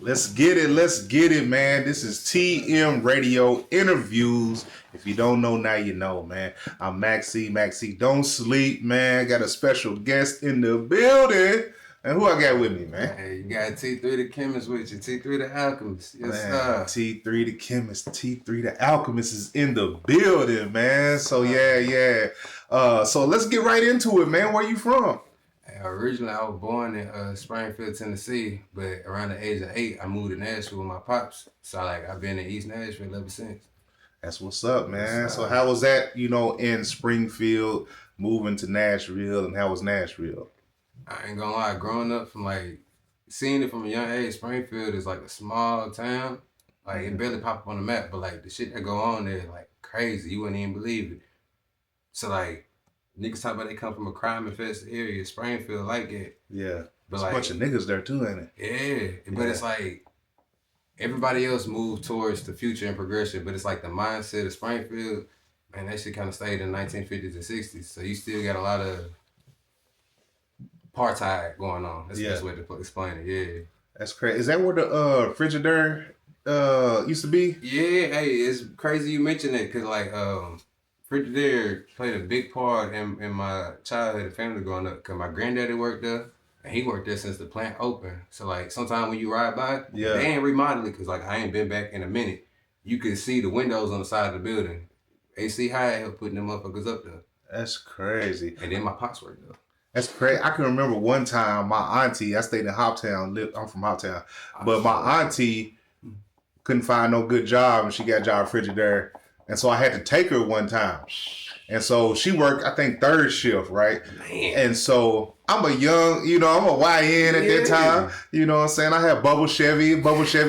Let's get it, man. This is TM Radio Interviews. If you don't know, now you know, man. I'm MackcDontSleep, man. Got a special guest in the building. And who I got with me, man? Hey, you got T3 the Chemist with you. T3 the Alchemist. Yes, man, sir. T3 the Chemist. T3 the Alchemist is in the building, man. So, yeah. So let's get right into it, man. Where you from? Originally, I was born in Springfield, Tennessee, but around the age of 8, I moved to Nashville with my pops. So, I've been in East Nashville ever since. That's what's up, man. So, how was that, in Springfield, moving to Nashville, and how was Nashville? I ain't gonna lie, growing up from, seeing it from a young age, Springfield is, a small town. It barely pop up on the map, but, the shit that go on there, crazy. You wouldn't even believe it. So, niggas talk about they come from a crime-infested area, Springfield, it. Yeah. But there's a bunch of niggas there too, ain't it? Yeah. But it's everybody else moved towards the future and progression, but it's the mindset of Springfield, man, that shit kind of stayed in the 1950s and 60s. So you still got a lot of apartheid going on. That's the best way to explain it, yeah. That's crazy. Is that where the Frigidaire used to be? Yeah, hey, it's crazy you mention it, because Frigidaire played a big part in my childhood and family growing up, because my granddaddy worked there, and he worked there since the plant opened. So, sometimes when you ride by, they ain't remodeling, because, I ain't been back in a minute. You can see the windows on the side of the building. AC High helped putting them motherfuckers up there. That's crazy. And then my pops worked there. That's crazy. I can remember one time my auntie, I stayed in Hoptown, I'm from Hoptown, but my auntie couldn't find no good job, and she got a job at Frigidaire. And so I had to take her one time. And so she worked, I think, third shift, right? Man. And so I'm a young, I'm a YN at that time. You know what I'm saying? I had Bubble Chevy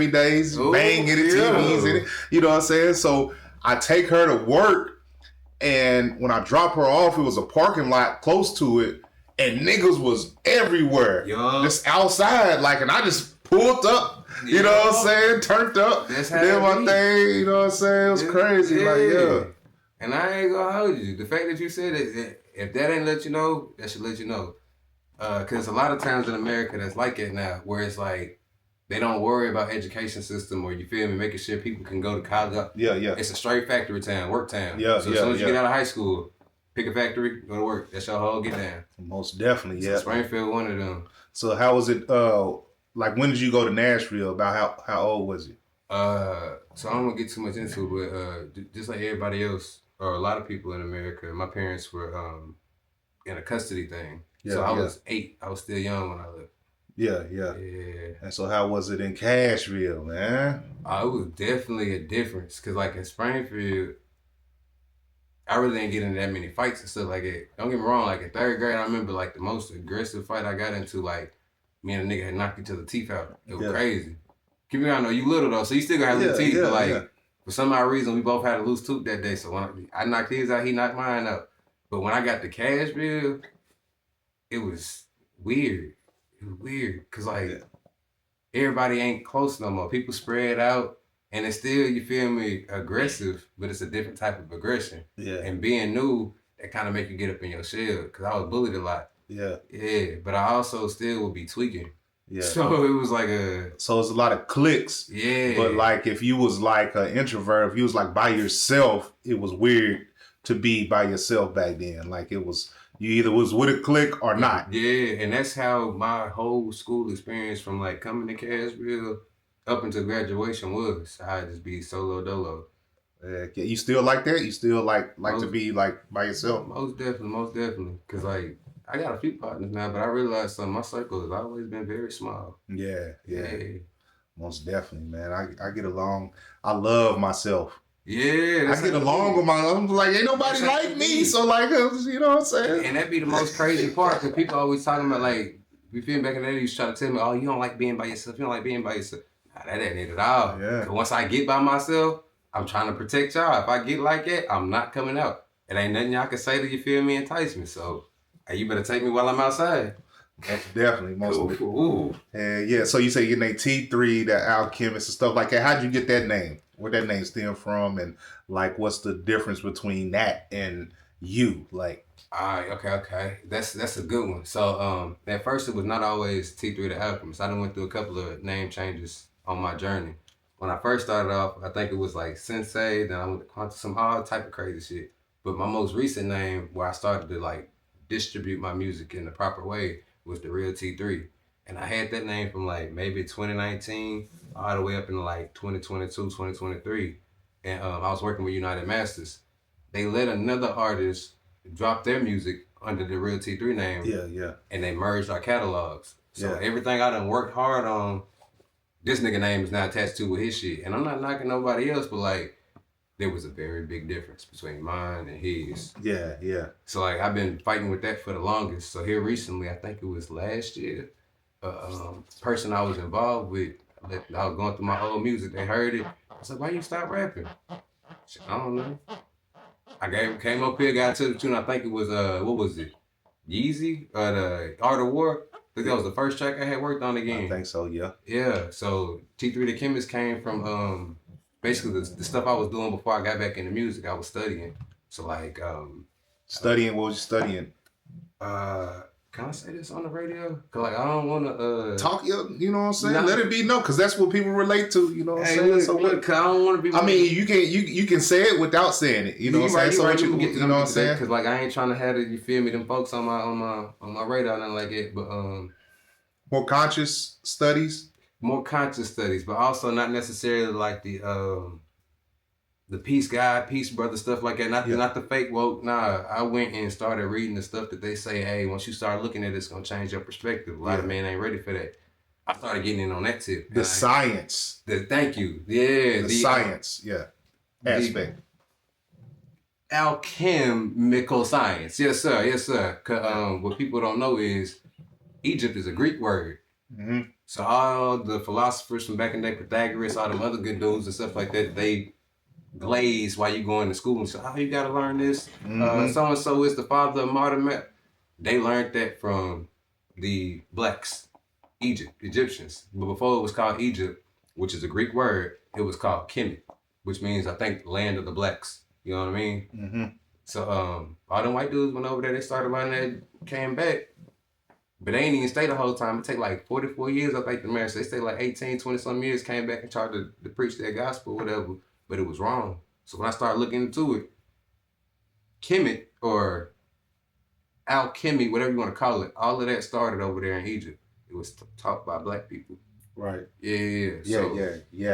days, bang in the TVs in it. You know what I'm saying? So I take her to work, and when I drop her off, it was a parking lot close to it, and niggas was everywhere. Just outside, and I just pulled up. You know what I'm saying? Turned up. That's how did my thing, you know what I'm saying? It was crazy. And I ain't gonna hold you. The fact that you said it, if that ain't let you know, that should let you know. Because a lot of times in America that's like it now, where it's they don't worry about education system, or you feel me, making sure people can go to college. Yeah. It's a straight factory town, work town. So as soon as you get out of high school, pick a factory, go to work. That's your whole get down. Most definitely, yeah. So Springfield one of them. So how was it, when did you go to Nashville? About how old was you? So I don't want to get too much into it, but just like everybody else, or a lot of people in America, my parents were in a custody thing. So I was 8. I was still young when I left. Yeah. And so how was it in Cashville, man? It was definitely a difference, because in Springfield, I really didn't get into that many fights and stuff like that. Don't get me wrong, in 3rd grade, I remember the most aggressive fight I got into, me and a nigga had knocked each other's teeth out. It was crazy. Keep in mind, though, you little though, so you still gonna have little teeth, but for some odd reason, we both had a loose tooth that day. So when I knocked his out, he knocked mine out. But when I got to Cashville, it was weird. It was weird, cause everybody ain't close no more. People spread out, and it's still, you feel me, aggressive, but it's a different type of aggression. Yeah. And being new, that kind of make you get up in your shell, cause I was bullied a lot. Yeah. But I also still would be tweaking. Yeah. So it was So it's a lot of cliques. Yeah. But if you was an introvert, if you was by yourself, it was weird to be by yourself back then. It was, you either was with a clique or not. Yeah, and that's how my whole school experience from coming to Cashville up until graduation was. I'd just be solo dolo. Yeah, you still like that? You still like to be by yourself? Most definitely. Cause I got a few partners now, but I realized my circle has always been very small. Yeah. Most definitely, man. I get along. I love myself. Yeah. I get along with I'm ain't nobody like me. So you know what I'm saying? And that be the most crazy part, because people always talking about you feel back in the day, you used to try to tell me, oh, you don't like being by yourself. You don't like being by yourself. Nah, that ain't it at all. Yeah. But once I get by myself, I'm trying to protect y'all. If I get like that, I'm not coming out. It ain't nothing y'all can say to, you feel me, entice me. So, hey, you better take me while I'm outside. Definitely, most of it. Ooh. And yeah, so you say your name T3, the Alchemist and stuff like that. How'd you get that name? Where that name stem from, and what's the difference between that and you? Alright, okay. That's a good one. So at first it was not always T3 the Alchemist. I done went through a couple of name changes on my journey. When I first started off, I think it was like Sensei, then I went to Quantum, some all type of crazy shit. But my most recent name, where I started to like distribute my music in the proper way, was the Real T3. And I had that name from like maybe 2019 all the way up into like 2022, 2023. And I was working with United Masters. They let another artist drop their music under the Real T3 name. Yeah. And they merged our catalogs. So everything I done worked hard on, this nigga name is not attached to with his shit. And I'm not knocking nobody else, but like, there was a very big difference between mine and his. Yeah. So like, I've been fighting with that for the longest. So here recently, I think it was last year, person I was involved with, I was going through my old music, they heard it. I was like, why you stop rapping? Said, I don't know. Came up here, got to the tune, I think it was, what was it? Yeezy? The Art of War? I think that was the first track I had worked on again. I think so, yeah. Yeah, so T3 ThalKemist came from basically the stuff I was doing before I got back into music. I was studying. So like studying, what was you studying? Can I say this on the radio? Cause like I don't wanna talk, you know what I'm saying? Let it be known, cause that's what people relate to, you know what I'm saying? Look, so look, cause I don't wanna be. I mean, you can say it without saying it, you know what I'm saying? So what you know what I'm saying? Cause like I ain't trying to have it, you feel me? Them folks on my radar, nothing like it, but more conscious studies. More conscious studies, but also not necessarily like the peace guy, peace brother, stuff like that. Not the fake woke. Nah, I went and started reading the stuff that they say, hey, once you start looking at it, it's going to change your perspective. A lot of men ain't ready for that. I started getting in on that tip. The science. Thank you. Yeah. The science, aspect. Alchemical science. Yes, sir. What people don't know is Egypt is a Greek word. Mm-hmm. So all the philosophers from back in the day, Pythagoras, all them other good dudes and stuff like that, they glaze while you going to school and say, oh, you got to learn this. So-and-so is the father of modern math. They learned that from the blacks, Egyptians. But before it was called Egypt, which is a Greek word, it was called Kemet, which means, I think, land of the blacks. You know what I mean? Mm-hmm. So all them white dudes went over there, they started learning that, came back. But they ain't even stay the whole time. It take like 44 years, I think, the marriage. They stayed like 18, 20 some years, came back and tried to preach their gospel, whatever. But it was wrong. So when I started looking into it, Kemet or alchemy, whatever you want to call it, all of that started over there in Egypt. It was taught by black people. Right. Yeah.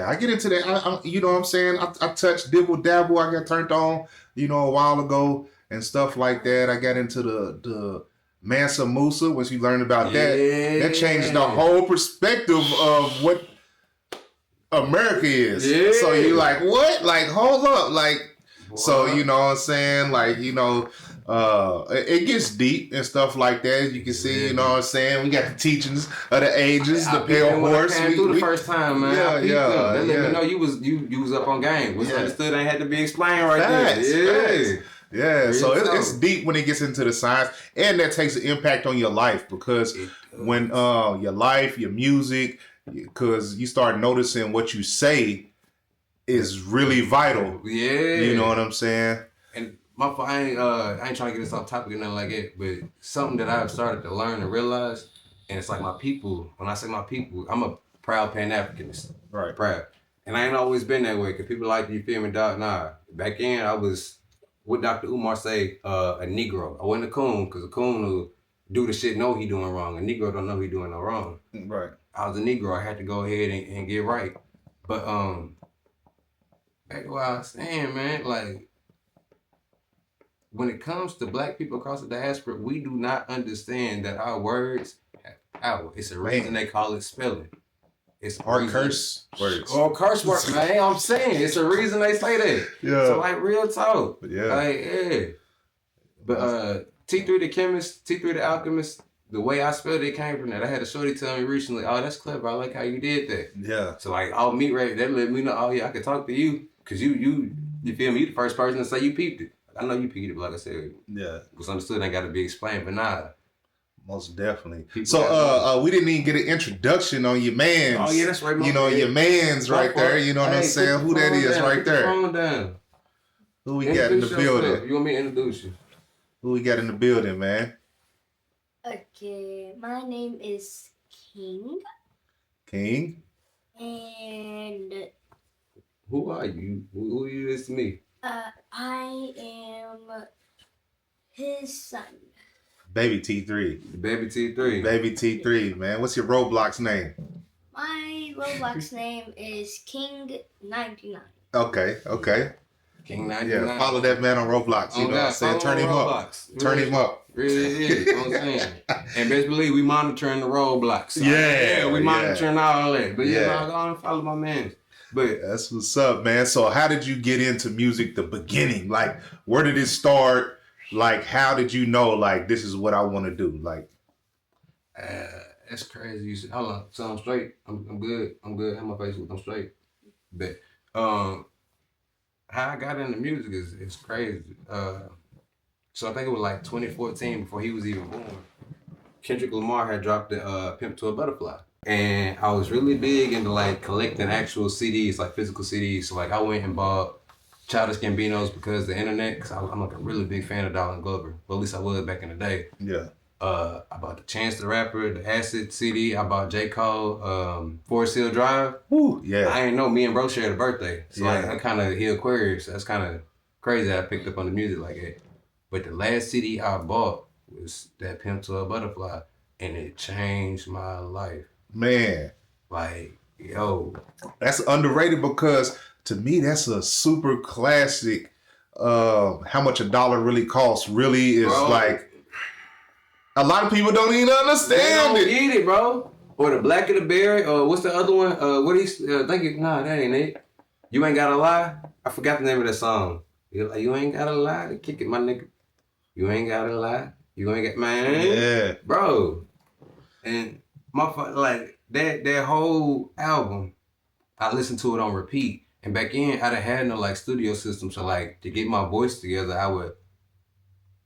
I get into that. I you know what I'm saying? I touched dibble dabble. I got turned on, a while ago and stuff like that. I got into the Mansa Musa. Once you learn about that changed the whole perspective of what America is. Yeah. So you like, what? Like, hold up. Like, boy. So, you know what I'm saying? Like, it gets deep and stuff like that. You can see, you know what I'm saying? We got the teachings of the ages, the pale horse. I came through the first time, man. They let me know you was up on game. What's understood ain't had to be explained right there. Yeah, so it's deep when it gets into the science, and that takes an impact on your life because when your life, your music, because you start noticing what you say is really vital. Yeah, you know what I'm saying. And I ain't trying to get this off topic or nothing like it, but something that I've started to learn and realize, and it's like my people. When I say my people, I'm a proud Pan-Africanist. Right, proud, and I ain't always been that way. Cause people like, you feel me, dog? Nah, back in I was. What Dr. Umar say, a Negro. I wasn't a coon, because a coon will do the shit know he doing wrong. A Negro don't know he doing no wrong. Right. I was a Negro. I had to go ahead and get right. But back to what I was saying, man, like, when it comes to black people across the diaspora, we do not understand that our words have power. It's a reason they call it spelling. It's or curse words. Or curse words, man. I'm saying it's a reason they say that. Yeah. So like real talk. Yeah. Like, yeah. But T3 ThalKemist, T3 ThalAlchemist, the way I spelled it came from that. I had a shorty tell me recently, oh, that's clever. I like how you did that. Yeah. So like all meat right, that let me know, oh yeah, I could talk to you. Cause you feel me, you the first person to say you peeped it. I know you peeped it, but like I said, what's understood ain't gotta be explained, but nah. Most definitely. So we didn't even get an introduction on your mans. Oh yeah, that's right. Your mans right there. You know what I'm saying? Who that is right there? Who we got in the building? You want me to introduce you? Who we got in the building, man? Okay, my name is King. King? And Who are you? Who you is to me? I am his son. Baby T3. Baby T3. Baby T3, man. What's your Roblox name? My Roblox name is King99. Okay. King 99. Yeah, follow that man on Roblox. You know what I'm saying? Turn him up. Turn him up. Really is. You know what I'm saying? And best believe we monitoring the roadblocks. So we monitoring all that. But I'll go on and follow my man. But that's what's up, man. So how did you get into music the beginning? Like, where did it start? Like, how did you know, like, this is what I want to do? Like, that's crazy. You said, hold on. So I'm straight. I'm good. I'm good. Have my face with. I'm straight. But how I got into music is crazy. So I think it was like 2014 before he was even born. Kendrick Lamar had dropped the Pimp to a Butterfly. And I was really big into like collecting actual CDs, like physical CDs. So like I went and bought Childish Gambino's Because of the Internet, because I'm like a really big fan of Donald Glover. Well, at least I was back in the day. Yeah. I bought the Chance the Rapper, the Acid CD. I bought J. Cole, Forest Hill Drive. Woo, yeah. I ain't know me and bro shared a birthday. So like I kind of, he Aquarius. So that's kind of crazy that I picked up on the music like that. But the last CD I bought was that Pimp to a Butterfly. And it changed my life. Man. Like, yo. That's underrated because to me, that's a super classic. How much a dollar really costs really is like, a lot of people don't even understand it. They don't get it, bro. Or the Black of the Berry, or what's the other one? Nah, that ain't it. You Ain't Gotta Lie. I forgot the name of that song. You're like, you ain't gotta lie to kick it, my nigga. You ain't gotta lie. You ain't got, man. Yeah. Bro. And like that whole album, I listened to it on repeat. And back in, I done had no like studio system, so like to get my voice together, I would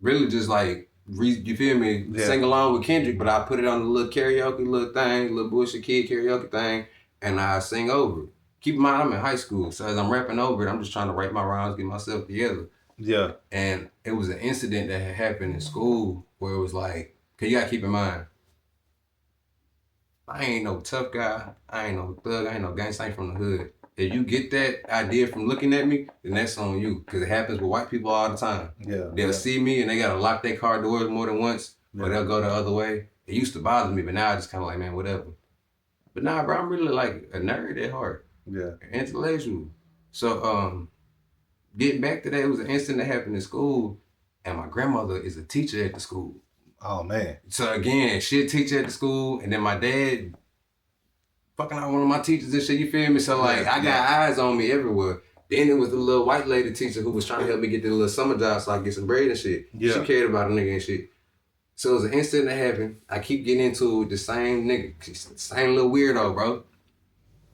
really just like you feel me, sing along with Kendrick, but I put it on the little karaoke little thing, little bullshit kid karaoke thing, and I sing over it. Keep in mind, I'm in high school, so as I'm rapping over it, I'm just trying to write my rhymes, get myself together. Yeah. And it was an incident that had happened in school where it was like, cause you gotta keep in mind, I ain't no tough guy, I ain't no thug, I ain't no gangsta, I ain't from the hood. If you get that idea from looking at me, then that's on you. Because it happens with white people all the time. Yeah. They'll see me and they got to lock their car doors more than once, or they'll go the other way. It used to bother me, but now I just kind of like, man, whatever. But nah, bro, I'm really like a nerd at heart. Yeah. Intellectual. So, getting back to that, it was an incident that happened in school, and my grandmother is a teacher at the school. Oh, man. So again, she a teacher at the school, and then my dad fucking out one of my teachers and shit, you feel me? So like, I got eyes on me everywhere. Then it was the little white lady teacher who was trying to help me get the little summer job so I could get some bread and shit. Yeah. She cared about a nigga and shit. So it was an incident that happened. I keep getting into the same nigga, same little weirdo, bro.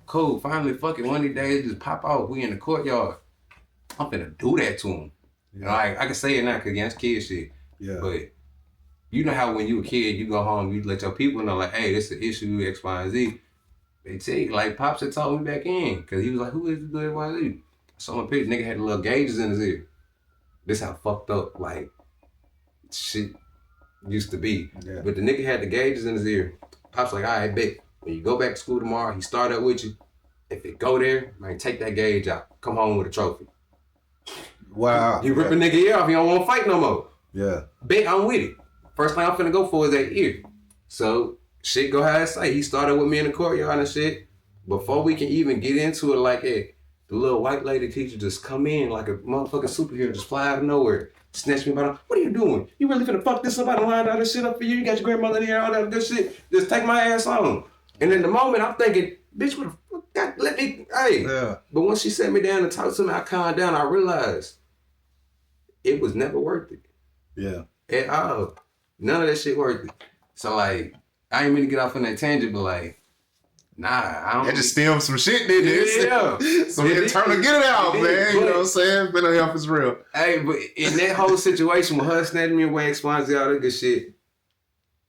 Cool, finally fucking one of these days just pop out. We in the courtyard. I'm finna do that to him. Yeah. Like, I can say it now because against kid shit. Yeah. But you know how when you a kid, you go home, you let your people know like, hey, this is an issue, X, Y, and Z. They take, like, Pops had told me back in, because he was like, who is this good YZ? I saw my picture, nigga had the little gauges in his ear. This how fucked up, like, shit used to be. Yeah. But the nigga had the gauges in his ear. Pops like, all right, bet. When you go back to school tomorrow, he start up with you. If it go there, man, take that gauge out. Come home with a trophy. Wow. You rip a nigga ear off, he don't want to fight no more. Yeah. Bet I'm with it. First thing I'm finna go for is that ear. So, shit go how I say. He started with me in the courtyard and shit. Before we can even get into it like that, the little white lady teacher just come in like a motherfucking superhero, just fly out of nowhere. Snatch me by the, what are you doing? You really finna fuck this up? I done lined all this shit up for you. You got your grandmother here, all that good shit. Just take my ass on. And in the moment, I'm thinking, bitch, what the fuck? God, let me, hey. Yeah. But once she sat me down and talked to me, I calmed down. I realized it was never worth it. Yeah. At all. None of that shit worth it. So, like, I ain't mean to get off on that tangent, but like, nah, I don't. That just stems some shit, didn't it? Yeah. So we turn to get it out, man. You know what I'm saying? Mental health is real. Hey, but in that whole situation with her snatching me away, X, Y, and Z, all that good shit,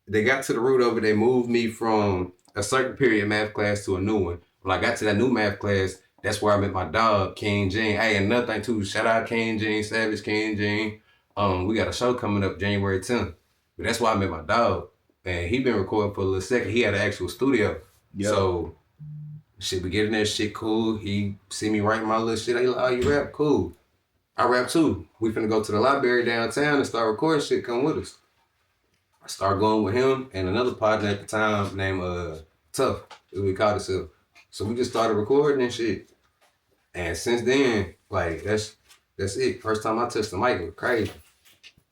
they got to the root of it. They moved me from a certain period math class to a new one. When I got to that new math class, that's where I met my dog, King Gene. Hey, another thing too, shout out King Gene, Savage King Gene. We got a show coming up January 10th. But that's why I met my dog. And he been recording for a little second. He had an actual studio. Yep. So Shit, we get in that shit cool. He see me writing my little shit. He like, oh, you rap? Cool. I rap too. We finna go to the library downtown and start recording shit. Come with us. I start going with him and another partner at the time named Tough, as we called ourselves. So we just started recording and shit. And since then, like that's it. First time I touched the mic, it was crazy.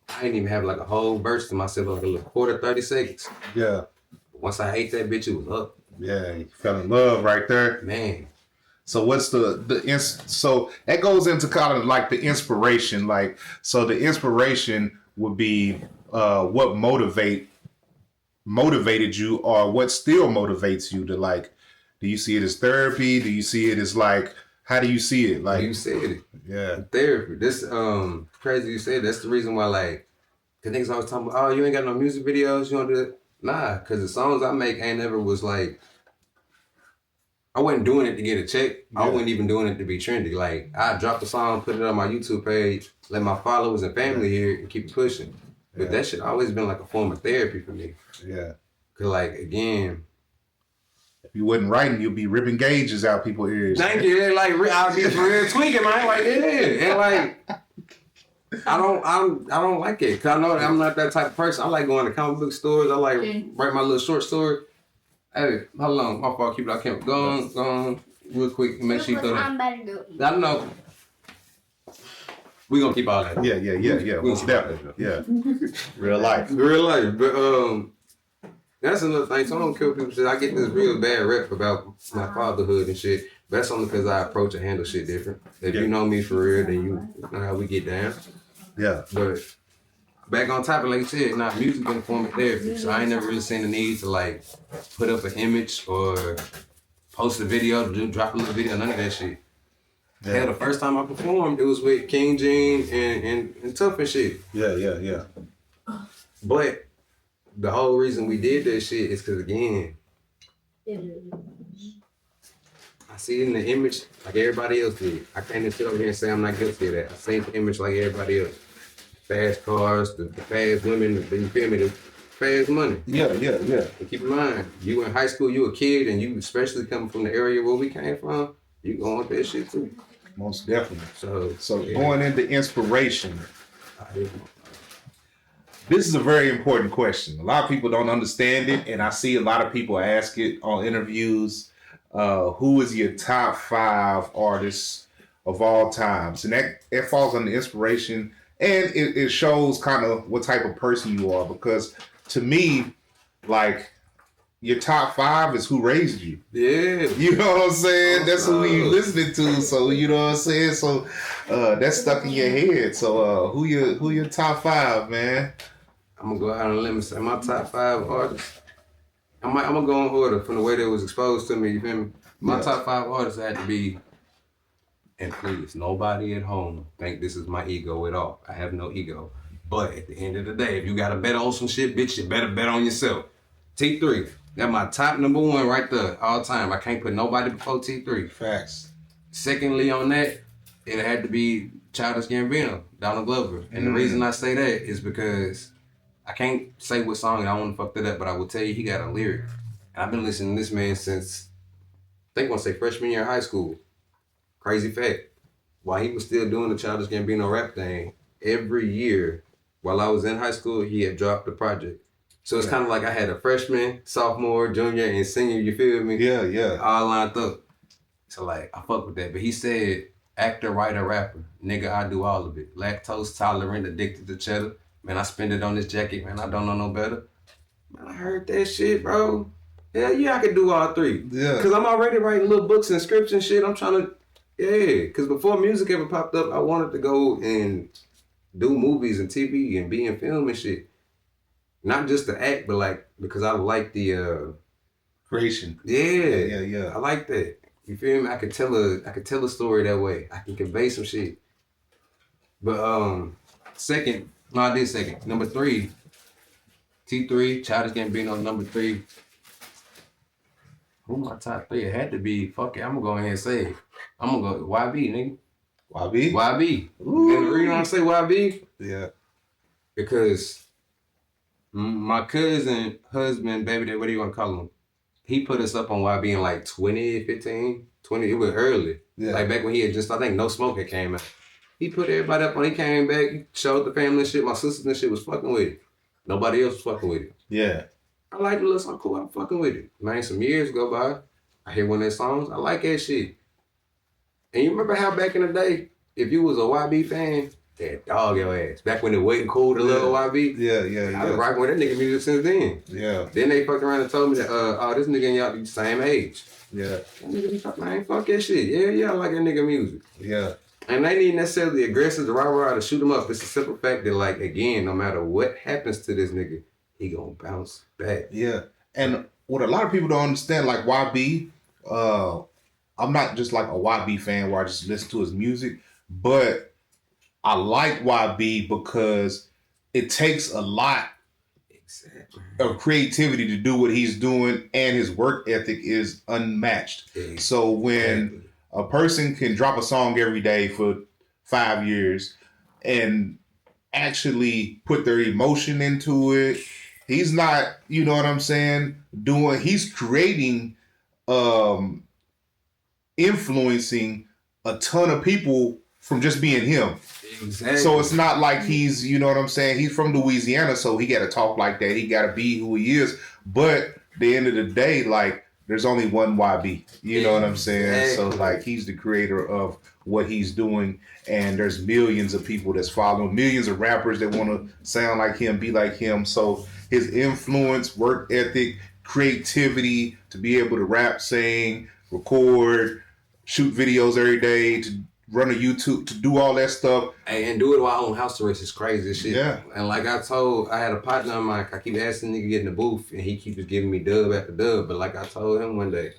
I didn't even have like a whole burst to myself, like a little quarter, 30 seconds. Yeah. Once I ate that bitch, it was up. Yeah, you fell in love right there. Man. So what's so that goes into kind of like the inspiration, like, so the inspiration would be what motivated you, or what still motivates you to, like, do you see it as therapy? Do you see it as, like, how do you see it? Like, You said it. Yeah. Therapy. This crazy you said. That's the reason why, like, cause niggas always talking about, oh, you ain't got no music videos, you don't do it. Nah, cause the songs I make ain't never was like, I wasn't doing it to get a check. Yeah. I wasn't even doing it to be trendy. Like, I dropped a song, put it on my YouTube page, let my followers and family hear it and keep pushing. But that shit always been like a form of therapy for me. Yeah. Cause like, again, if you wasn't writing, you'd be ripping gauges out people's ears. Thank you. They're like, I'll be for real tweaking, man. Like, yeah. And like, I don't like it. Cause I know that I'm not that type of person. I like going to comic book stores. I like write my little short story. Hey, how long? My fault. Keep it on camera. Go on, real quick. Make sure you throw that. I'm about to go eat. I don't know. We gonna keep all that. Yeah. Most definitely. Yeah. Real life. But that's another thing. So I don't care what people say. I get this real bad rep about my fatherhood and shit. But that's only because I approach and handle shit different. If you know me for real, then you know how we get down. Yeah. But back on top of, like you said, music been a form of therapy. So I ain't never really seen the need to like put up an image or post a video, drop a little video, none of that shit. Yeah. Hell, the first time I performed, it was with King Gene and Tough and shit. Yeah. But the whole reason we did that shit is because, again, I see it in the image like everybody else did. I can't just sit over here and say I'm not guilty of that. I seen the image like everybody else. Fast cars, the fast women, you feel me, the fast money. Yeah. And keep in mind, you in high school, you a kid, and you especially coming from the area where we came from, you going with that shit too. Most definitely. So yeah. Going into inspiration, this is a very important question. A lot of people don't understand it, and I see a lot of people ask it on interviews. Who is your top 5 artists of all times? And that falls under inspiration, and it shows kind of what type of person you are, because to me, like, your top 5 is who raised you. Yeah. You know what I'm saying? That's who you listening to. So, you know what I'm saying? So, that's stuck in your head. So, who your top 5, man? I'm going to go out on a limb and say my top 5 artists. I'm going to go in order from the way they was exposed to me. You feel me? My top 5 artists had to be, and please, nobody at home think this is my ego at all. I have no ego. But at the end of the day, if you got to bet on some shit, bitch, you better bet on yourself. T3. That's my top number 1 right there, all time. I can't put nobody before T3. Facts. Secondly on that, it had to be Childish Gambino, Donald Glover. And the reason I say that is because I can't say what song, and I don't want to fuck that up, but I will tell you he got a lyric. And I've been listening to this man since, I think I want to say freshman year of high school. Crazy fact. While he was still doing the Childish Gambino rap thing, every year while I was in high school, he had dropped a project. So it's kind of like I had a freshman, sophomore, junior, and senior, you feel me? Yeah. All lined up. So like, I fuck with that. But he said, actor, writer, rapper. Nigga, I do all of it. Lactose tolerant, addicted to cheddar. Man, I spend it on this jacket, man. I don't know no better. Man, I heard that shit, bro. Hell yeah, I could do all 3. Yeah. Because I'm already writing little books and scripts and shit. I'm trying to, because before music ever popped up, I wanted to go and do movies and TV and be in film and shit. Not just to act, but like, because I like the creation. Yeah. I like that. You feel me? I could tell a story that way. I can convey some shit. But second. Number 3. T3, Childish Gambino, number 3. Who my top 3? It had to be, fuck it, I'm gonna go ahead and say it. I'm gonna go YB, nigga. YB. Ooh. And the reason I say YB? Yeah. Because my cousin, husband, baby, what do you want to call him? he put us up on YB in like 2015, 20. It was early. Yeah. Like back when he had just, I think No Smoke had came out. He put everybody up on. He came back. He showed the family and shit. My sisters and shit was fucking with it. Nobody else was fucking with it. Yeah. I like the little song. Cool. I'm fucking with it. Man, some years go by. I hear one of their songs. I like that shit. And you remember how back in the day, if you was a YB fan, they'd dog your ass. Back when it wasn't cool to love YB. Yeah. I was rocking with that nigga music since then. Yeah. Then they fucked around and told me that, oh, this nigga and y'all be the same age. Yeah. That nigga be fucking, man, fuck that shit. Yeah, I like that nigga music. Yeah. And they need necessarily aggressive to rah to shoot him up. It's a simple fact that, like, again, no matter what happens to this nigga, he gonna bounce back. Yeah. And what a lot of people don't understand, like YB, I'm not just like a YB fan where I just listen to his music, but I like YB because it takes a lot of creativity to do what he's doing, and his work ethic is unmatched. Exactly. So when a person can drop a song every day for 5 years and actually put their emotion into it, he's not, you know what I'm saying, he's creating, influencing a ton of people from just being him. Exactly. So it's not like he's, you know what I'm saying, he's from Louisiana, so he got to talk like that. He got to be who he is. But at the end of the day, like, there's only one YB. You know what I'm saying? Exactly. So, like, he's the creator of what he's doing, and there's millions of people that's following, millions of rappers that want to sound like him, be like him. So his influence, work ethic, creativity to be able to rap, sing, record, shoot videos every day, to run a YouTube, to do all that stuff. And do it while on house arrest is crazy as shit. Yeah. And like I had a partner of mine, I keep asking nigga get in the booth, and he keeps giving me dub after dub. But like I told him one day,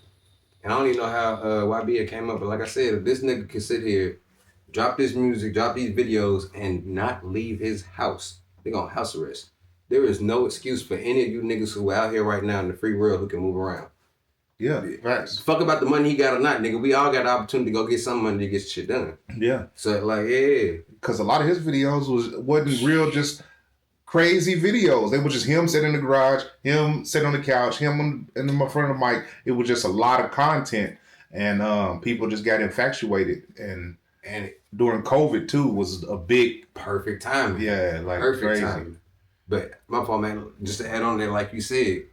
and I don't even know how YB came up, but like I said, if this nigga can sit here, drop this music, drop these videos, and not leave his house, they gonna house arrest. There is no excuse for any of you niggas who are out here right now in the free world who can move around. Yeah, right. Fuck about the money he got or not, nigga. We all got the opportunity to go get some money to get shit done. Yeah. So, like, yeah. Because a lot of his videos wasn't real, just crazy videos. They were just him sitting in the garage, him sitting on the couch, him in front of the mic. It was just a lot of content. And people just got infatuated. And during COVID, too, was a big... Perfect timing. Yeah, like perfect crazy. Timing. But, my fault, man, just to add on there, like you said,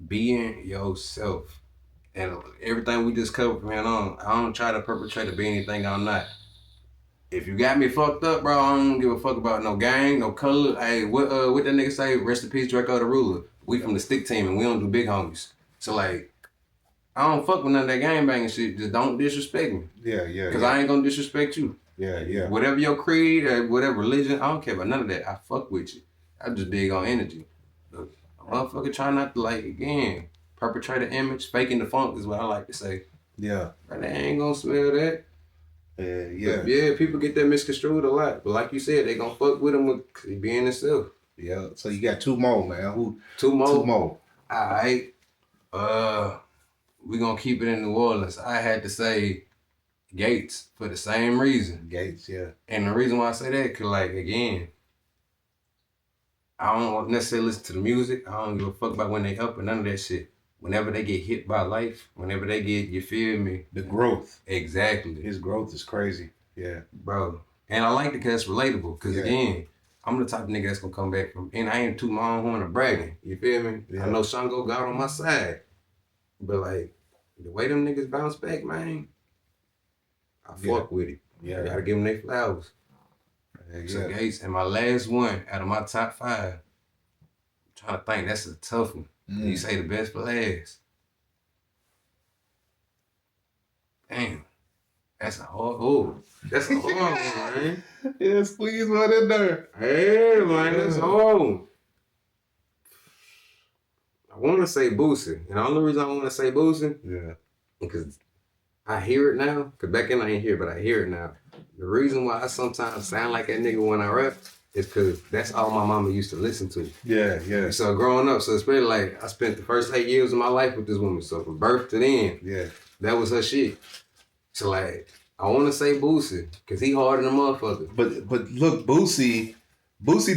being yourself. And everything we just covered, man, I don't try to perpetrate or be anything I'm not. If you got me fucked up, bro, I don't give a fuck about no gang, no color. Hey, what that nigga say? Rest in peace, Draco the Ruler. We from the stick team and we don't do big homies. So, like, I don't fuck with none of that gang banging shit. Just don't disrespect me. Yeah. Because I ain't gonna disrespect you. Yeah. Whatever your creed or whatever religion, I don't care about none of that. I fuck with you. I just big on energy. Motherfucker try not to, like, again, perpetrate an image, faking the funk is what I like to say. Yeah. Right, they ain't gonna smell that. Yeah. But yeah, people get that misconstrued a lot. But like you said, they gonna fuck with him with being himself. Yeah. So you got two more, man. Two more? Two more. All right. We gonna keep it in New Orleans. I had to say Gates for the same reason. Gates, yeah. And the reason why I say that, cause, like, again, I don't necessarily listen to the music. I don't give a fuck about when they up or none of that shit. Whenever they get hit by life, whenever they get, you feel me? The growth. Exactly. His growth is crazy. Yeah. Bro. And I like it because it's relatable. Because, again, I'm the type of nigga that's going to come back from, and I ain't too my own horn or bragging. You feel me? Yeah. I know Shango got on my side. But, like, the way them niggas bounce back, man, I fuck with it. Yeah. I got to give them their flowers. So Gates, and my last one out of my top 5, I'm trying to think, that's a tough one. You say the best for last. Damn. That's a hard one, man. Yeah, squeeze one in there. Hey, man, that's hard. I want to say Boosie. And the only reason I want to say Boosie, because I hear it now. Because back then I ain't hear it, but I hear it now. The reason why I sometimes sound like that nigga when I rap is because that's all my mama used to listen to. Yeah. So growing up, so especially like I spent the first 8 years of my life with this woman. So from birth to then, that was her shit. So like, I want to say Boosie because he harder than a motherfucker. But look, Boosie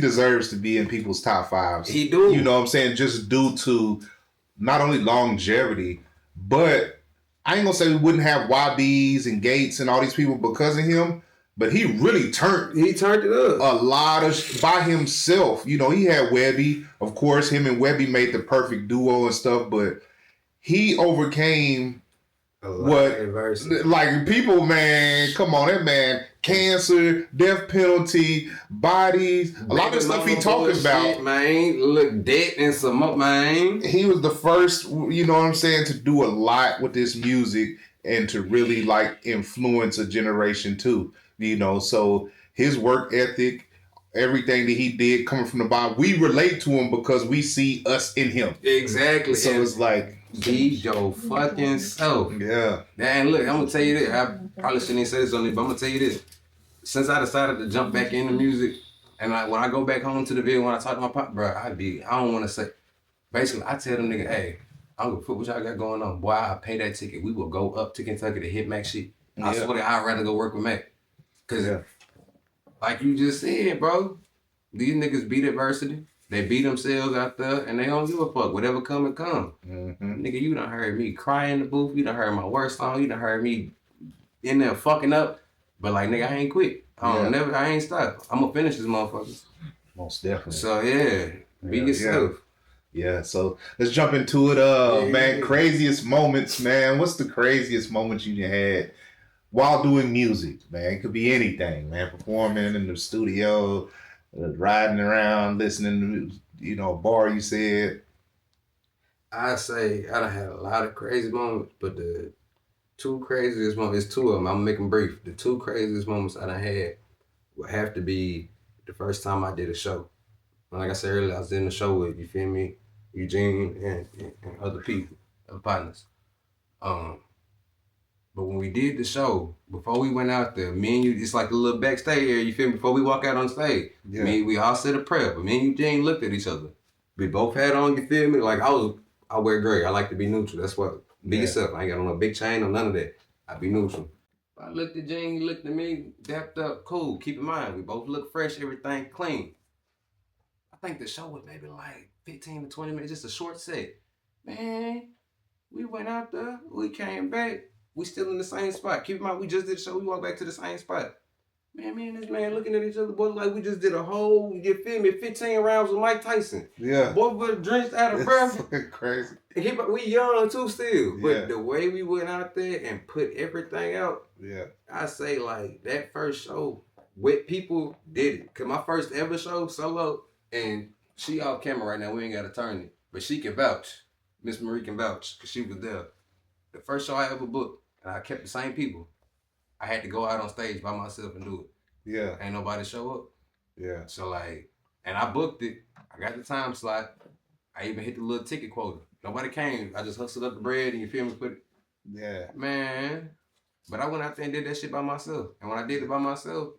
deserves to be in people's top 5s. He do. You know what I'm saying? Just due to not only longevity, but I ain't gonna say we wouldn't have YBs and Gates and all these people because of him, but he really turned it up a lot of by himself. You know, he had Webby, of course. Him and Webby made the perfect duo and stuff, but he overcame what like people, man. Come on, that man, cancer, death penalty, bodies, a lot of stuff he talking about. Man, look dead and some up, man. He was the first, you know what I'm saying, to do a lot with this music and to really like influence a generation too. You know, so his work ethic, everything that he did coming from the bottom, we relate to him because we see us in him. Exactly. So and it's like, be your fucking self. Yeah. And look, I'm gonna tell you this. I probably shouldn't even say this on it, but I'm gonna tell you this. Since I decided to jump back into music, and when I go back home to the video, when I talk to my pop, bro, I don't want to say. Basically, I tell them nigga, hey, I'm gonna put what y'all got going on. Boy, I pay that ticket. We will go up to Kentucky to hit Mac shit. I swear to God, I'd rather go work with Mac. Cause like you just said, bro, these niggas beat adversity. They beat themselves out there, and they don't give a fuck. Whatever come, it come. Mm-hmm. Nigga, you done heard me cry in the booth. You done heard my worst song. You done heard me in there fucking up. But like, nigga, I ain't quit. I ain't stopped. I'm gonna finish this motherfucker. Most definitely. So be yourself. Yeah, so let's jump into it. Man, craziest moments, man. What's the craziest moments you had while doing music, man? It could be anything, man. Performing in the studio, riding around, listening to, you know, a bar you said. I say I done had a lot of crazy moments, but the two craziest moments, it's two of them. I'm gonna make them brief. The two craziest moments I done had would have to be the first time I did a show. Like I said earlier, I was in the show with, you feel me, Eugene and other people, other partners. But when we did the show, before we went out there, me and you, it's like a little backstage area, you feel me, before we walk out on stage. We all said a prayer, but me and Eugene looked at each other. We both had on, you feel me? Like I wear gray. I like to be neutral. That's what, be yourself. I ain't got on no big chain or none of that. I be neutral. I looked at Gene, he looked at me, dapped up, cool. Keep in mind, we both look fresh, everything clean. I think the show was maybe like 15 to 20 minutes, just a short set. Man, we went out there, we came back, we still in the same spot. Keep in mind, we just did the show, we walked back to the same spot. Man, me and this man looking at each other, boy, like we just did a whole, you feel me, 15 rounds with Mike Tyson. Yeah. Both of us drenched out of breath. Crazy. And we young too still. But the way we went out there and put everything out, I say like that first show, with people did it. Cause my first ever show, solo, and she off camera right now, we ain't got a turn it. But she can vouch. Miss Marie can vouch, cause she was there. The first show I ever booked, and I kept the same people. I had to go out on stage by myself and do it. Yeah. Ain't nobody show up. Yeah. So like, and I booked it. I got the time slot. I even hit the little ticket quota. Nobody came. I just hustled up the bread and you feel me, put it. Yeah. Man. But I went out there and did that shit by myself. And when I did it by myself,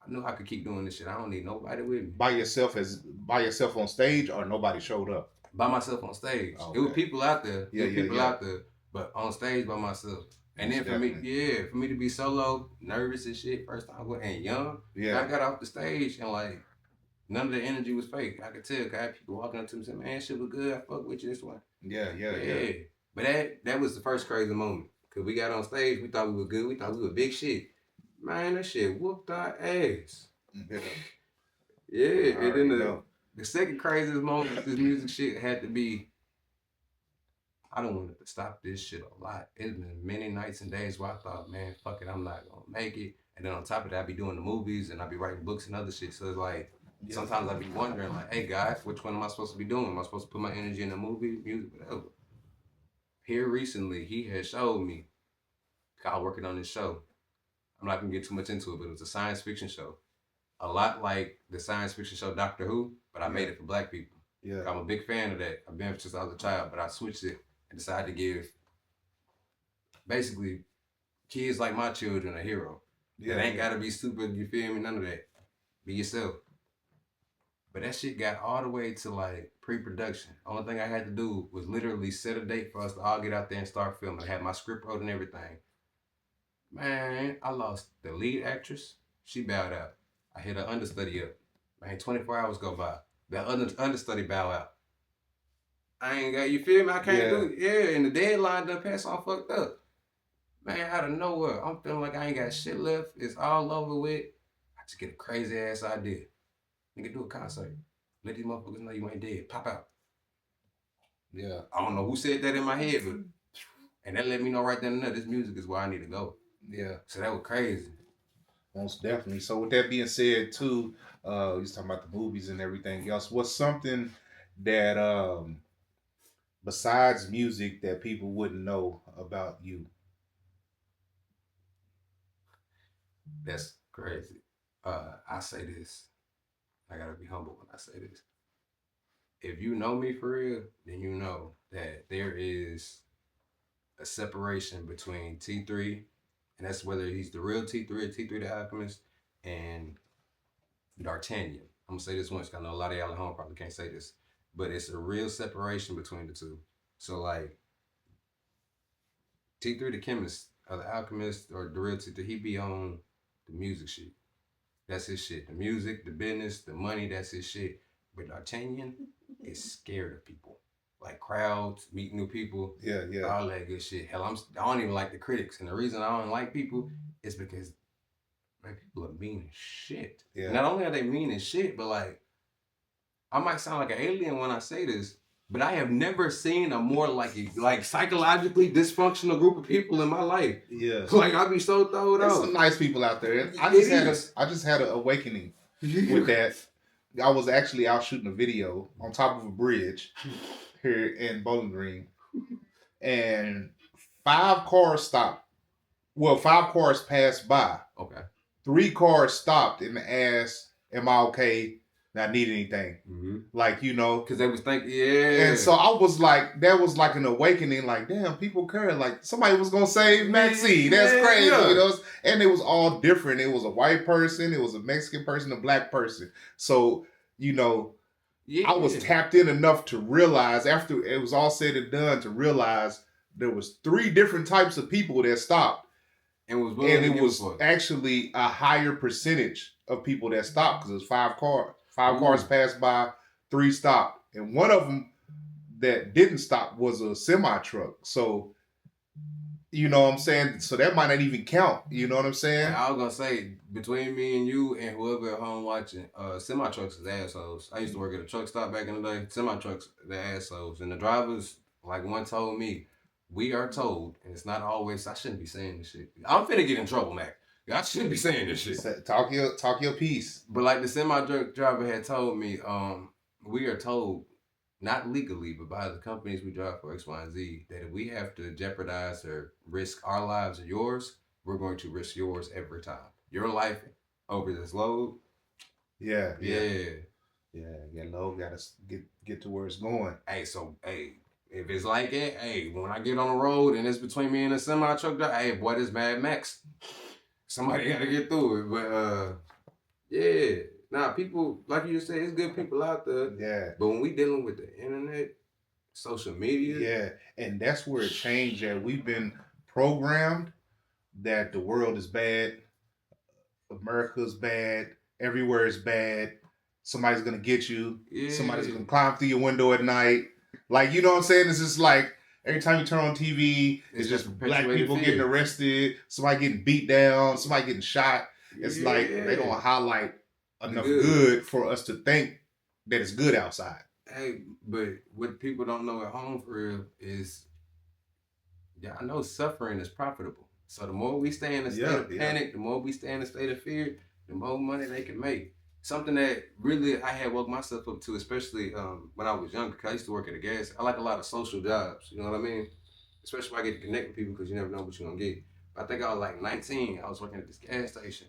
I knew I could keep doing this shit. I don't need nobody with me. By yourself on stage or nobody showed up? By myself on stage. Okay. It was people out there. Yeah, out there. But on stage by myself. And then for me to be solo, nervous and shit, first time and young, I got off the stage and like none of the energy was fake. I could tell, cause I had people walking up to me and saying, man, shit was good, I fuck with you this one. Yeah. But that was the first crazy moment. Cause we got on stage, we thought we were good, we thought we were big shit. Man, that shit whooped our ass. Yeah. And then the second craziest moment of this music shit had to be, I don't want to stop this shit a lot. It's been many nights and days where I thought, man, fuck it, I'm not gonna make it. And then on top of that, I be doing the movies and I be writing books and other shit. So it's like, sometimes I be wondering, like, hey guys, which one am I supposed to be doing? Am I supposed to put my energy in the movie, music, whatever? Here recently, he had showed me, I was working on this show. I'm not gonna get too much into it, but it was a science fiction show. A lot like the science fiction show Doctor Who, but I made it for black people. Yeah. I'm a big fan of that. I've been since I was a child, but I switched it. Decided to give basically kids like my children a hero. It ain't gotta be stupid, you feel me? None of that. Be yourself. But that shit got all the way to like pre-production. Only thing I had to do was literally set a date for us to all get out there and start filming. I had my script wrote and everything. Man, I lost the lead actress. She bowed out. I hit her understudy up. Man, 24 hours go by. That understudy bow out. I ain't got, you feel me? I can't Yeah. do it. Yeah, and the deadline done passed on fucked up. Man, out of nowhere, I'm feeling like I ain't got shit left. It's all over with. I just get a crazy ass idea. Nigga, do a concert. Let these motherfuckers know you ain't dead. Pop out. Yeah. I don't know who said that in my head, but and that let me know right then and there, this music is where I need to go. Yeah. So that was crazy. Most definitely. So with that being said, too, you was talking about the movies and everything else. What's something that besides music that people wouldn't know about you? That's crazy. I say this. I gotta be humble when I say this. If you know me for real, then you know that there is a separation between T3, and that's whether he's the real T3 or T3 the Alchemist, and D'Artagnan. I'm gonna say this once, 'cause I know a lot of y'all at home probably can't say this, but it's a real separation between the two. So like T3 the chemist or the alchemist or the real T3, he be on the music shit. That's his shit. The music, the business, the money, that's his shit. But D'Artagnan is scared of people. Like crowds, meeting new people, Yeah, yeah. all that good shit. Hell, I don't even like the critics. And the reason I don't like people is because, man, people are mean as shit. Yeah. Not only are they mean as shit, but like, I might sound like an alien when I say this, but I have never seen a more like psychologically dysfunctional group of people in my life. Yeah. Like I be so throwed There's out. some nice people out there. I just had an awakening with that. I was actually out shooting a video on top of a bridge here in Bowling Green, and 5 cars stopped. Well, 5 cars passed by. Okay. 3 cars stopped and asked, "Am I okay? Not need anything?" Mm-hmm. Like, you know, because they was thinking, yeah. And so I was like, that was like an awakening. Like, damn, people care. Like somebody was gonna save Maxie. That's crazy, you know. And it was all different. It was a white person, it was a Mexican person, a black person. So you know, I was tapped in enough to realize after it was all said and done to realize there was 3 different types of people that stopped. And it was actually a higher percentage of people that stopped because it was 5 cars. 5 cars passed by, 3 stopped. And one of them that didn't stop was a semi truck. So, you know what I'm saying? So that might not even count. You know what I'm saying? I was gonna say, between me and you and whoever at home watching, semi trucks is assholes. I used to work at a truck stop back in the day. Semi trucks, they're assholes. And the drivers, like one told me, we are told, and it's not always, I shouldn't be saying this shit. I'm finna get in trouble, Mac. I shouldn't be saying this shit. Talk your piece. But like the semi-truck driver had told me, we are told, not legally, but by the companies we drive for X, Y, and Z, that if we have to jeopardize or risk our lives or yours, we're going to risk yours every time. Your life over this load. Yeah. Load gotta get to where it's going. Hey, if it's like it, hey, when I get on the road and it's between me and a semi-truck driver, hey, boy, this Mad Max. Somebody got to get through it. But, yeah. Nah, people, like you said, it's good people out there. Yeah. But when we dealing with the internet, social media. Yeah. And that's where it changed that we've been programmed that the world is bad. America's bad. Everywhere is bad. Somebody's going to get you. Yeah. Somebody's going to climb through your window at night. Like, you know what I'm saying? It's just like every time you turn on TV, it's just black people getting arrested, somebody getting beat down, somebody getting shot. It's like they don't highlight enough good for us to think that it's good outside. Hey, but what people don't know at home for real is, I know suffering is profitable. So the more we stay in a state of panic, the more we stay in a state of fear, the more money they can make. Something that really I had woke myself up to, especially when I was younger, because I used to work at a gas. I like a lot of social jobs, you know what I mean? Especially when I get to connect with people because you never know what you're going to get. I think I was like 19, I was working at this gas station,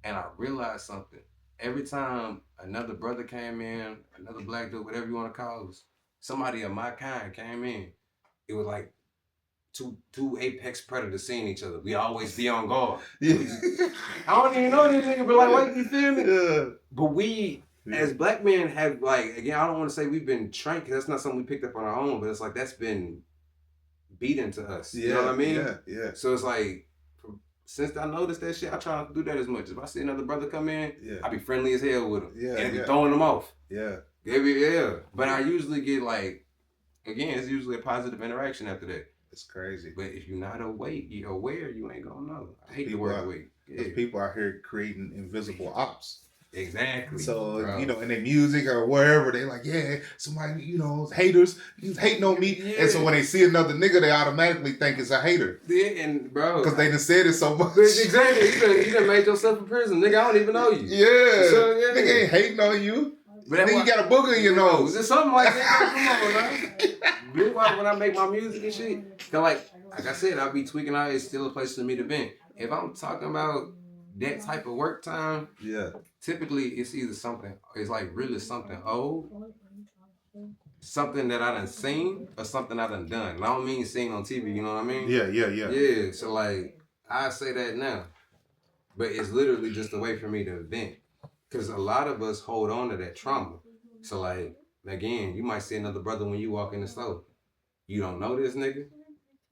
and I realized something. Every time another brother came in, another black dude, whatever you want to call us, somebody of my kind came in, it was like two apex predators seeing each other. We always be on guard. Yeah. I don't even know this nigga, but like, what, you feel me? Yeah. But we, as black men, have like, again, I don't want to say we've been trained, because that's not something we picked up on our own, but it's like that's been beaten to us. You know what I mean? Yeah. So it's like, since I noticed that shit, I try not to do that as much. If I see another brother come in, I be friendly as hell with him. And I be throwing them off. Yeah. Yeah. But I usually get like again, it's usually a positive interaction after that. It's crazy. But if you're not awake, you're aware, you ain't gonna know. I hate the People word are- awake. There's Yeah. people out here creating invisible ops. Exactly. So, Bro. you know, in their music or wherever, they like, yeah, somebody, you know, haters, he's hating on me. Yeah. And so when they see another nigga, they automatically think it's a hater. Yeah, and bro, Because they done said it so much. But exactly, you done made yourself a prison, nigga. I don't even know you. Yeah. So, yeah. Nigga ain't hating on you. But Then you got a booger in your nose. It's something like that. Come on, man. That's why when I make my music and shit, cause like I said, I'll be tweaking out. It's still a place for me to vent. If I'm talking about that type of work time, Yeah. typically it's either something, it's like really something old, something that I done seen, or something I done done. And I don't mean seen on TV, you know what I mean? Yeah. Yeah, so like, I say that now. But it's literally just a way for me to vent. Because a lot of us hold on to that trauma. So like, again, you might see another brother when you walk in the store. You don't know this nigga,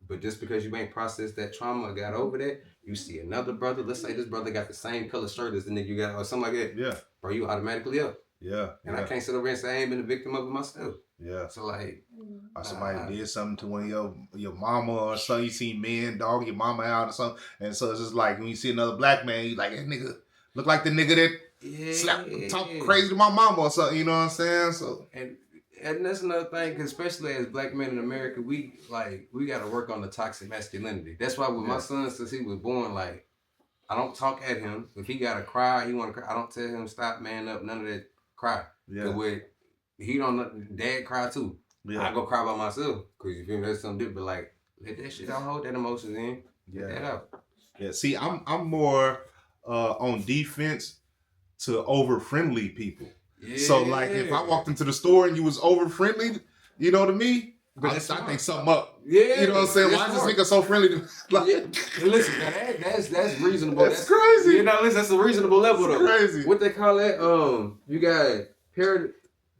but just because you ain't processed that trauma or got over that, you see another brother, let's say this brother got the same color shirt as the nigga you got, or something like that. Yeah. Bro, you automatically up. Yeah. And I can't sit over and say I ain't been a victim of it myself. Yeah. So like, Or somebody did something to one of your mama or something. You see men dog your mama out or something. And so it's just like when you see another black man, you like, that nigga look like the nigga that talk crazy to my mama or something. You know what I'm saying? So and that's another thing, cause especially as black men in America, we got to work on the toxic masculinity. That's why with my son, since he was born, like I don't talk at him. If he gotta cry, he want to cry. I don't tell him stop, man up, none of that. Cry. yeah, With he don't dad cry too. yeah, I go cry by myself, cause you feel me, that's something different. But like let that shit out, hold that emotions in, get that out. yeah. See, I'm more on defense to over friendly people. Yeah. So like if I walked into the store and you was over friendly, you know, to me, I think something up. Yeah, you know what I'm saying? Why is this nigga so friendly? Like, yeah. Listen, that's reasonable. That's crazy. You know, listen, that's a reasonable level though. Crazy. What they call that? You got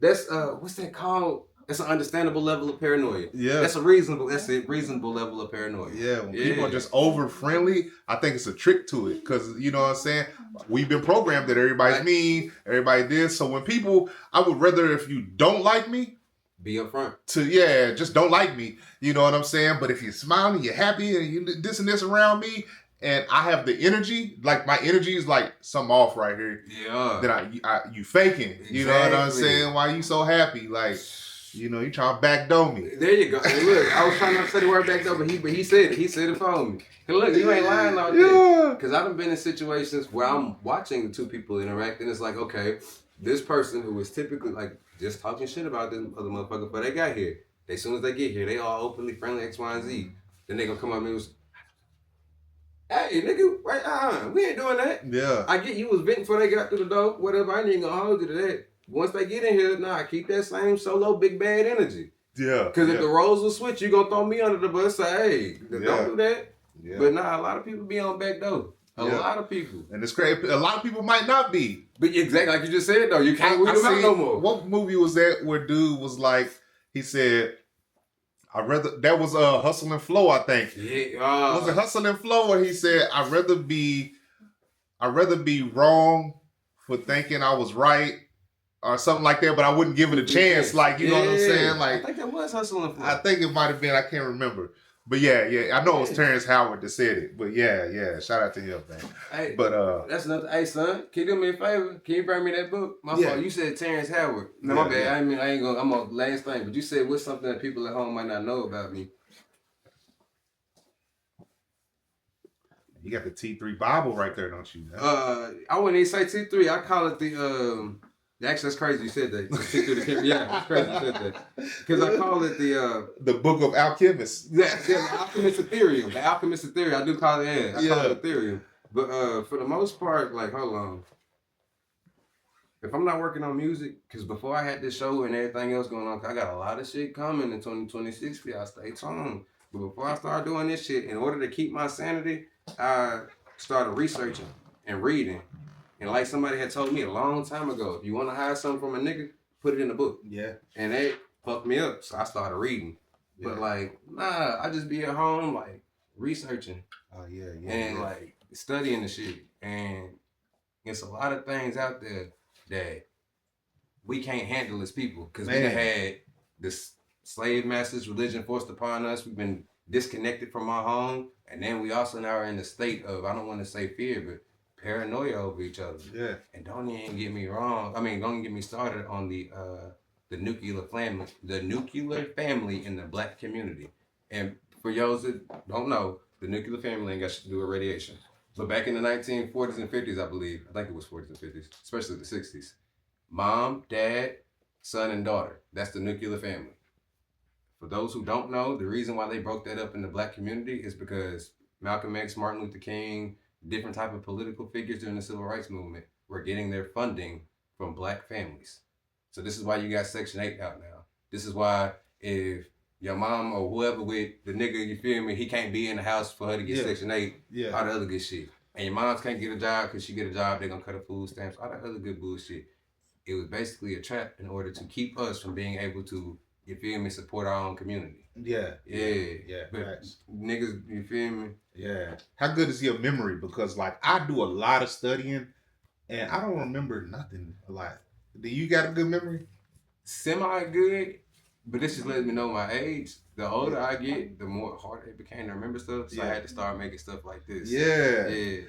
that's what's that called? That's an understandable level of paranoia. Yeah. That's a reasonable level of paranoia. Yeah, when people are just over friendly, I think it's a trick to it. Because, you know what I'm saying? We've been programmed that everybody's mean, everybody this. So when people, I would rather if you don't like me, be upfront. Just don't like me. You know what I'm saying? But if you're smiling, you're happy, and you this and this around me, and I have the energy, like my energy is like something off right here. Yeah. Then you faking. Exactly. You know what I'm saying? Why you so happy? Like, you know, you trying to backdoor me. There you go. Hey, look, I was trying not to say the word backdoor, but he said it. He said it for me. And look, you ain't lying out there. Because I've been in situations where I'm watching the two people interact, and it's like, okay, this person who is typically like just talking shit about this other motherfucker before they got here. As soon as they get here, they all openly friendly X, Y, and Z. Then they gonna come up and was, hey, nigga, right, we ain't doing that. Yeah. I get you was venting before they got through the door, whatever. I ain't gonna hold you to that. Once they get in here, keep that same solo big bad energy. Yeah. Because if the roles will switch, you gonna throw me under the bus. Say, hey, don't do that. Yeah. But a lot of people be on back door. A lot of people. And it's crazy. A lot of people might not be. But exactly like you just said though, you can't weed them out no more. What movie was that where dude was like, he said, that was Hustle and Flow, I think. Yeah. Was it Hustle and Flow where he said, I'd rather be wrong for thinking I was right or something like that, but I wouldn't give it a chance. Like, you know what I'm saying? Like, I think that was Hustle and Flow. I think it might have been, I can't remember. But yeah, I know it was Terrence Howard that said it. But yeah, shout out to him, man. Hey, but that's another. Hey, son, can you do me a favor? Can you bring me that book? My fault. You said Terrence Howard. No, my bad. I ain't gonna. I'm on last thing. But you said what's something that people at home might not know about me? You got the T3 Bible right there, don't you? I wouldn't even say T3. I call it the. Actually, that's crazy you said that. T3 yeah, it's crazy you said that. Because I call it the Book of Alchemist. The Alchemist Ethereum. The Alchemist Ethereum. I do call it that. I call it Ethereum. But for the most part, like, hold on. If I'm not working on music, because before I had this show and everything else going on, I got a lot of shit coming in 2026 for y'all. Stay tuned. But before I started doing this shit, in order to keep my sanity, I started researching and reading. And like somebody had told me a long time ago, if you want to hide something from a nigga, put it in a book. Yeah. And that fucked me up. So I started reading. Yeah. But like, I just be at home, like, researching. Oh, yeah. And like, studying the shit. And it's a lot of things out there that we can't handle as people. Because we done had this slave masters, religion forced upon us. We've been disconnected from our home. And then we also now are in a state of, I don't want to say fear, but paranoia over each other. Yeah. And don't even get me wrong. I mean, don't even get me started on the nuclear family in the black community. And for those that don't know, the nuclear family ain't got shit to do with radiation. So back in the 1940s and 50s, I believe, I think it was 40s and 50s, especially the 60s, mom, dad, son, and daughter. That's the nuclear family. For those who don't know, the reason why they broke that up in the black community is because Malcolm X, Martin Luther King, different type of political figures during the civil rights movement were getting their funding from black families. So this is why you got Section 8 out now. This is why if your mom or whoever with the nigga, you feel me, he can't be in the house for her to get Section 8, all the other good shit. And your moms can't get a job because she get a job, they're going to cut her food stamps, all that other good bullshit. It was basically a trap in order to keep us from being able to, you feel me, support our own community. Yeah. But niggas, you feel me? Yeah. How good is your memory? Because like I do a lot of studying and I don't remember nothing a lot. Do you got a good memory? Semi good, but this just lets me know my age. The older I get, the more harder it became to remember stuff. So I had to start making stuff like this. Yeah.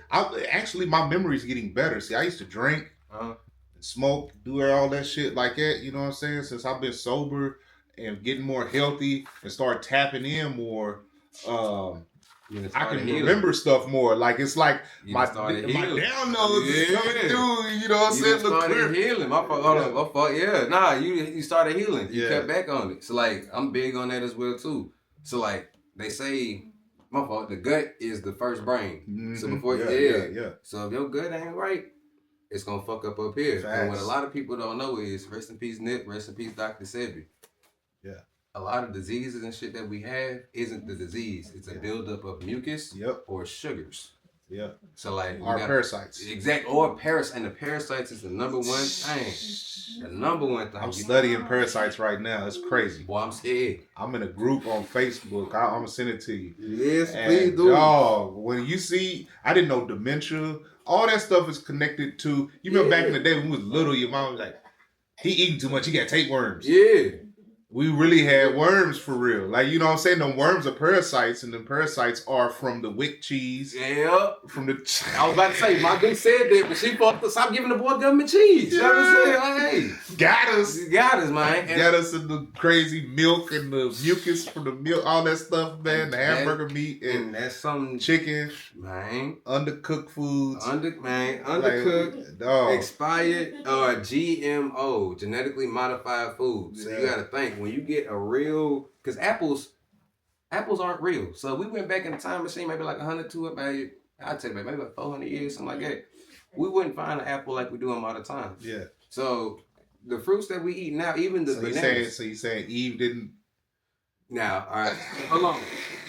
Actually, my memory's getting better. See, I used to drink, and smoke, do all that shit like that. You know what I'm saying? Since I've been sober and getting more healthy and start tapping in more, I can remember stuff more. Like it's like my downloads is coming through. You know what I'm saying? Started healing. My fault. Yeah. Nah, you started healing. You cut back on it. So like I'm big on that as well too. So like they say, my fault. The gut is the first brain. Mm-hmm. So before So if your gut ain't right, it's gonna fuck up here. Facts. And what a lot of people don't know is rest in peace Nip, rest in peace Dr. Sebi. Yeah. A lot of diseases and shit that we have isn't the disease. It's a buildup of mucus or sugars. Yeah. So like parasites. Exactly. Or parasites. And the parasites is the number one thing. The number one thing. I'm studying parasites right now. It's crazy. Boy, I'm scared. I'm in a group on Facebook. I'm gonna send it to you. Yes, please do. Dog, when you see, I didn't know dementia. All that stuff is connected to. You remember back in the day when we was little, your mom was like, "He eating too much. He got tapeworms." Yeah. We really had worms for real. Like, you know what I'm saying? The worms are parasites, and the parasites are from the wick cheese. Yeah. From the... I was about to say, my bitch said that, but she fucked us. Stop giving the boy government cheese. You know what I'm saying? Like, hey. Got us. Got us, man. Got us in the crazy milk and the mucus from the milk, all that stuff, man. The hamburger meat and that's some chicken. Man. Undercooked foods. Undercooked, like, expired, or GMO, genetically modified foods. So you got to think, when you get a real, because apples aren't real. So we went back in the time machine, maybe like 100 to maybe I'd say maybe like 400 years, something like that. We wouldn't find an apple like we do them all the time. Yeah. So the fruits that we eat now, even the bananas. You saying Eve didn't? Now, all right, hold on.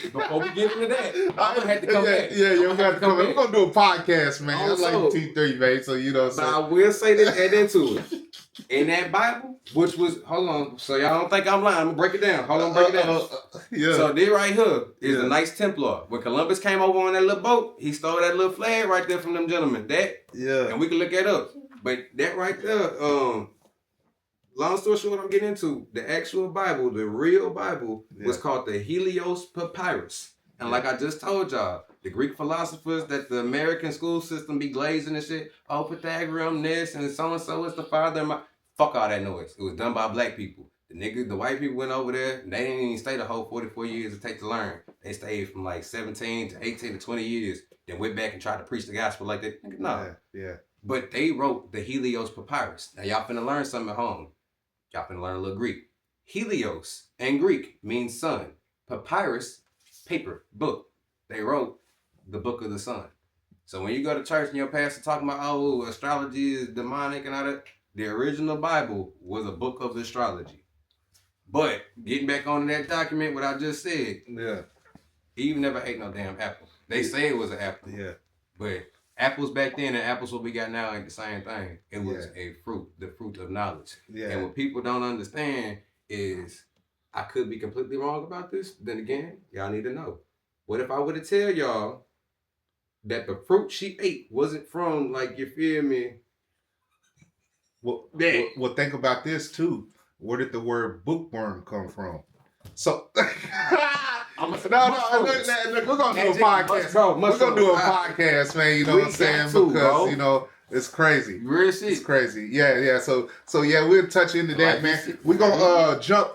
Before we get into that, I'm gonna have to come back. Yeah, you're gonna have to come back. We're gonna do a podcast, man. I like T3, man. So you know. But I will say this, add into it. In that Bible, which was, hold on, so y'all don't think I'm lying, I'm gonna break it down. Hold on, break it down. So this right here is the Knights Templar. When Columbus came over on that little boat, he stole that little flag right there from them gentlemen. And we can look that up. But that right there, long story short, I'm getting into the actual Bible, the real Bible, was called the Helios Papyrus. And like I just told y'all, the Greek philosophers that the American school system be glazing and shit, Pythagorean this and so is the father of my... Fuck all that noise. It was done by black people. The white people went over there, and they didn't even stay the whole 44 years it take to learn. They stayed from like 17 to 18 to 20 years, then went back and tried to preach the gospel like that. No. Yeah. But they wrote the Helios Papyrus. Now y'all finna learn something at home. Y'all finna learn a little Greek. Helios in Greek means sun. Papyrus, paper, book. They wrote the book of the sun. So when you go to church and your pastor talking about, astrology is demonic and all that, the original Bible was a book of astrology. But getting back on that document, what I just said, Eve never ate no damn apple. They say it was an apple. Yeah. But apples back then and apples what we got now ain't the same thing. It was a fruit, the fruit of knowledge. Yeah. And what people don't understand is, I could be completely wrong about this. Then again, y'all need to know. What if I were to tell y'all that the fruit she ate wasn't from, like, you feel me? Well, think about this too. Where did the word bookworm come from? So I'm no, we're gonna do a podcast. Bro, We're gonna do a podcast, man. You know what I'm saying? Because you know it's crazy. Real shit. It's crazy. Yeah. So yeah, we'll touch into that, man. We're gonna jump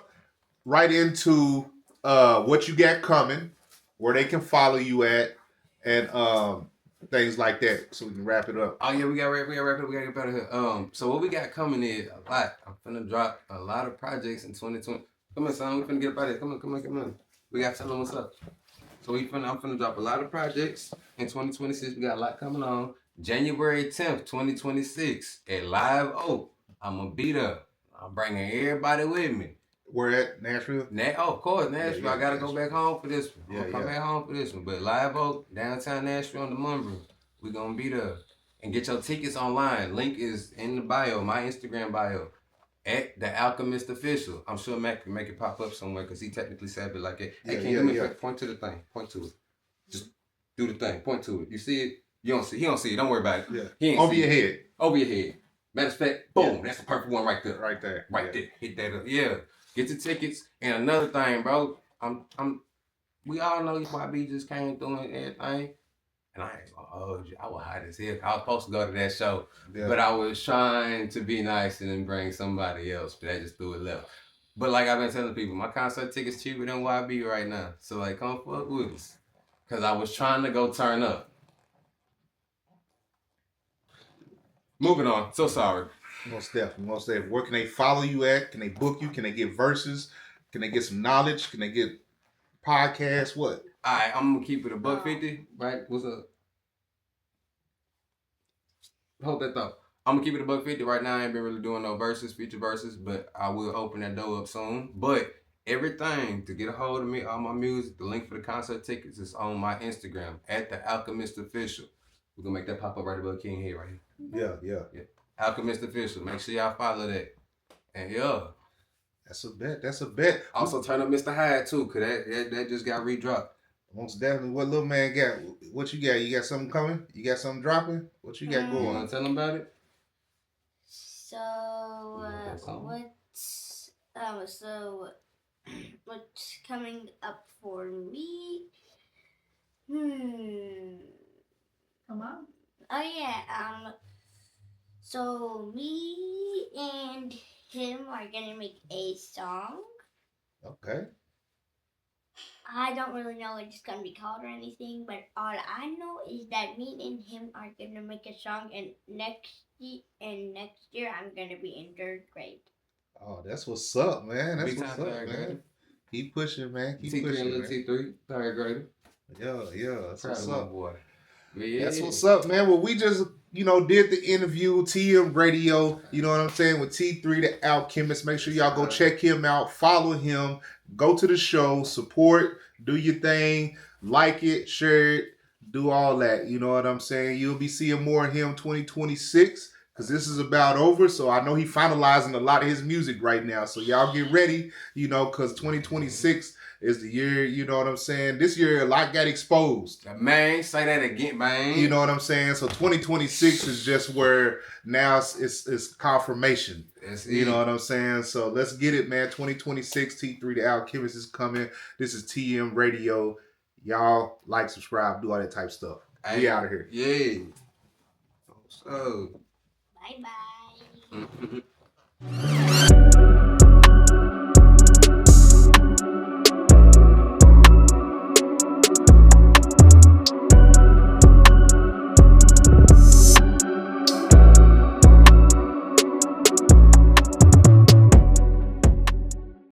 right into what you got coming, where they can follow you at, and things like that. So we can wrap it up. Oh yeah, we gotta wrap it up. We gotta get better here. So what we got coming is a lot. I'm finna drop a lot of projects in 2020. Come on, son. We finna get up out of here. Come on. We got to tell them what's up. So I'm finna drop a lot of projects in 2026. We got a lot coming on. January 10th, 2026 at Live Oak. I'm gonna be there. I'm bringing everybody with me. We're at Nashville. Of course, Nashville. Yeah, I gotta go back home for this one. Yeah, I'm gonna come back home for this one. But Live Oak, downtown Nashville on the Munro. We gonna be there. And get your tickets online. Link is in the bio, my Instagram bio. At the ThalKemist Official. I'm sure Mac can make it pop up somewhere because he technically said it like it. Hey, can you do me a favor? Point to the thing. Point to it. Just do the thing. Point to it. You see it? You don't see it. He don't see it. Don't worry about it. Yeah. He ain't Over your head. Over your head. Matter of fact, boom. Yeah. That's the perfect one right there. Right there. Right there. Hit that up. Yeah. Get the tickets. And another thing, bro. We all know YB just came through and everything. And I ain't gonna hold you. I was hot as hell. I was supposed to go to that show. Yeah. But I was trying to be nice and then bring somebody else. But I just threw it left. But like I've been telling people, my concert ticket's cheaper than YB right now. So like, come fuck with us. Because I was trying to go turn up. Moving on. So sorry. Most definitely. Where can they follow you at? Can they book you? Can they get verses? Can they get some knowledge? Can they get podcasts? What? All right, I'm going to keep it $150, right? What's up? Hold that thought. I'm going to keep it $150 right now. I ain't been really doing no future verses, but I will open that door up soon. But everything to get a hold of me, all my music, the link for the concert tickets is on my Instagram, at the ThalKemist Official. We're going to make that pop up right above King Head right here. Yeah. ThalKemist Official. Make sure y'all follow that. And yeah. That's a bet. Also turn up Mr. Hyde too, because that just got redropped. Most definitely. What little man got? What you got? You got something coming? You got something dropping? What you got going? You want to tell them about it? So, what's coming up for me? Come on. Oh yeah. So me and him are gonna make a song. Okay. I don't really know what it's gonna be called or anything, but all I know is that me and him are gonna make a song, and next year I'm gonna be in 3rd grade. Oh, that's what's up, man. That's what's up, man. Keep pushing, man. Keep pushing, man. T3, 3rd grader. Yeah. That's what's up, boy. Yeah. That's what's up, man. Well, we just, did the interview, TM Radio, you know what I'm saying, with T3, the ThalKemist. Make sure y'all go check him out, follow him, go to the show, support, do your thing, like it, share it, do all that. You know what I'm saying? You'll be seeing more of him 2026, because this is about over. So I know he's finalizing a lot of his music right now. So y'all get ready, because 2026 is the year, you know what I'm saying? This year, a lot got exposed. Man, say that again, man. You know what I'm saying? So 2026 is just where now it's confirmation. You know what I'm saying? So let's get it, man. 2026, T3, the ThalKemist is coming. This is TM Radio. Y'all like, subscribe, do all that type stuff. We out of here. Yeah. So. Bye-bye.